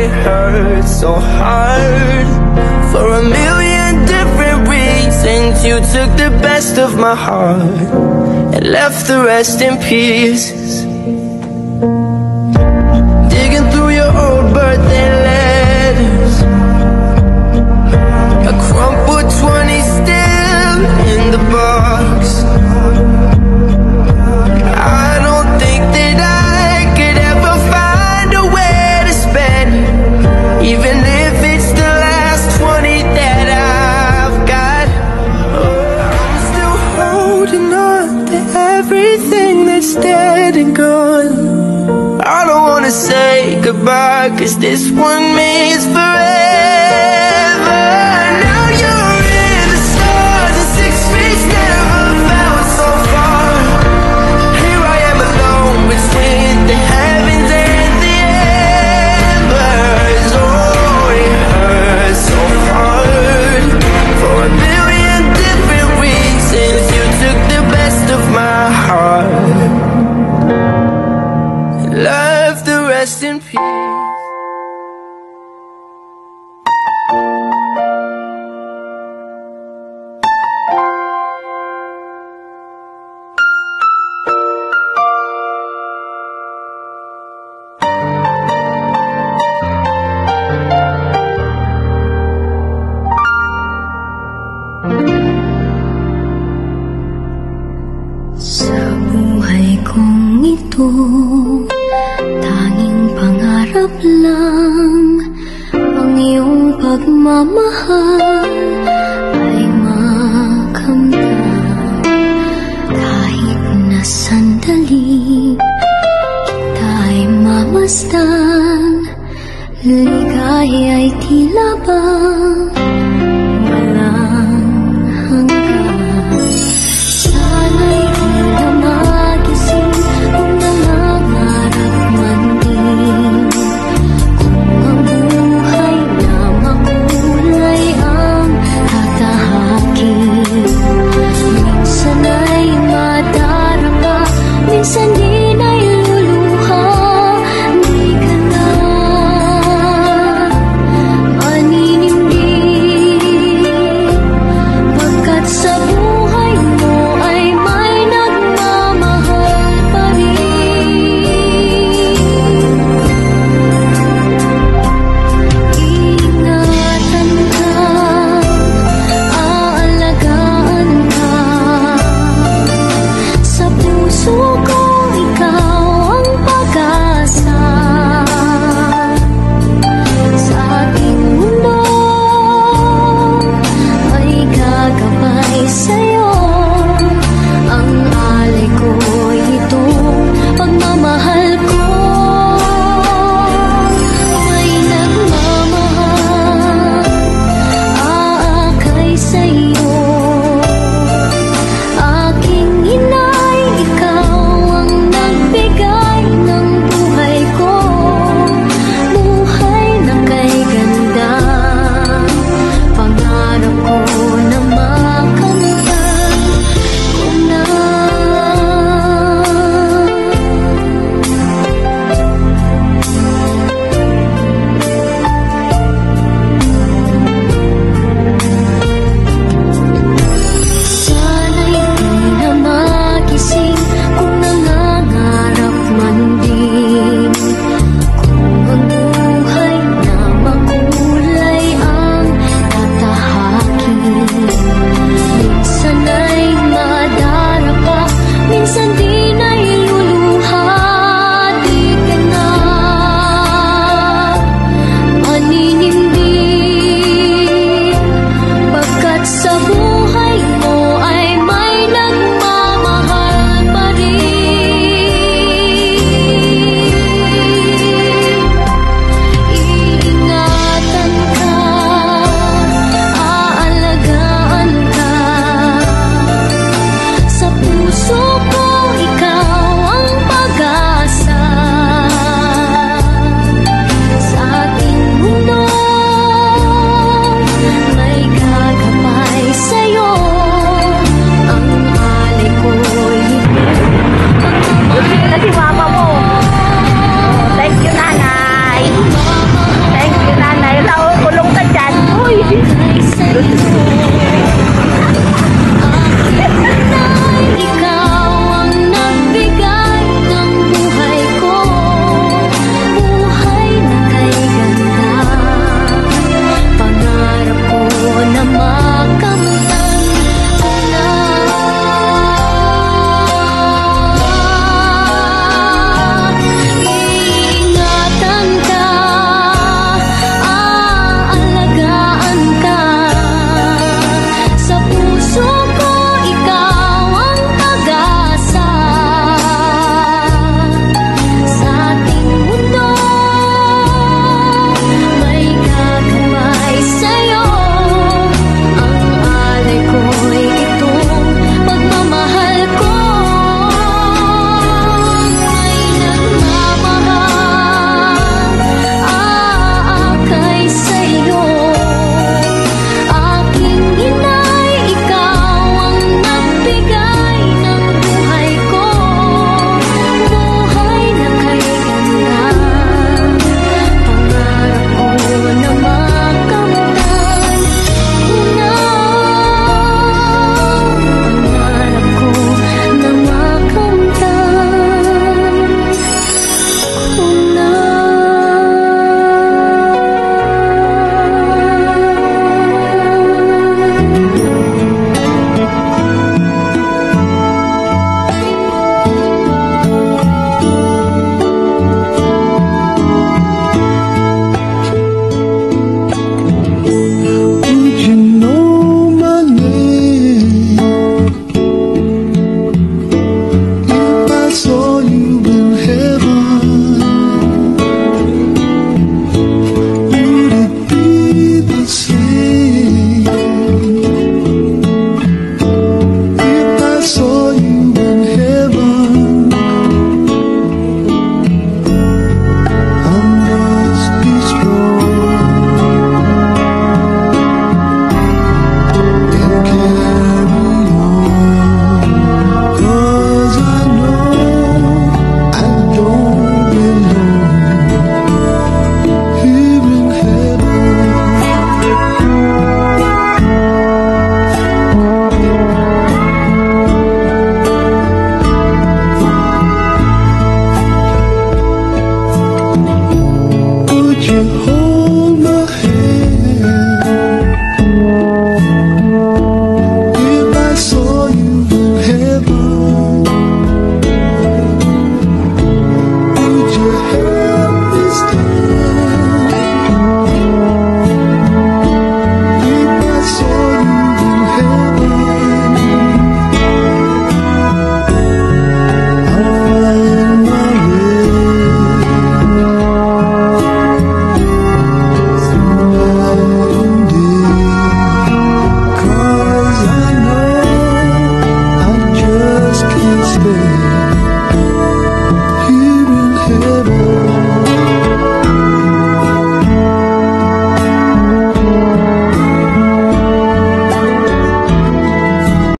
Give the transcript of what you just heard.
it hurts so hard. For a million different reasons, you took the best of my heart and left the rest in pieces. Digging through your old birthday letters, a crumpled 20 still in the box. I don't think that I could ever find a way to spend it, even if it's the last 20 that I've got. I'm still holding on to everything that's dead and gone. I don't wanna say goodbye, 'cause this one means forever. Now you're in the stars and 6 feet never felt so far. Here I am alone between the heavens and the embers. Oh, it hurts so hard. For a million different reasons, you took the best of my heart, left the rest in peace. Sa buhay kong ito, tanging pangarap lang ang iyong pagmamahal ay makamtan. Kahit na sandali kita'y mamasdan, ligay ay tila bang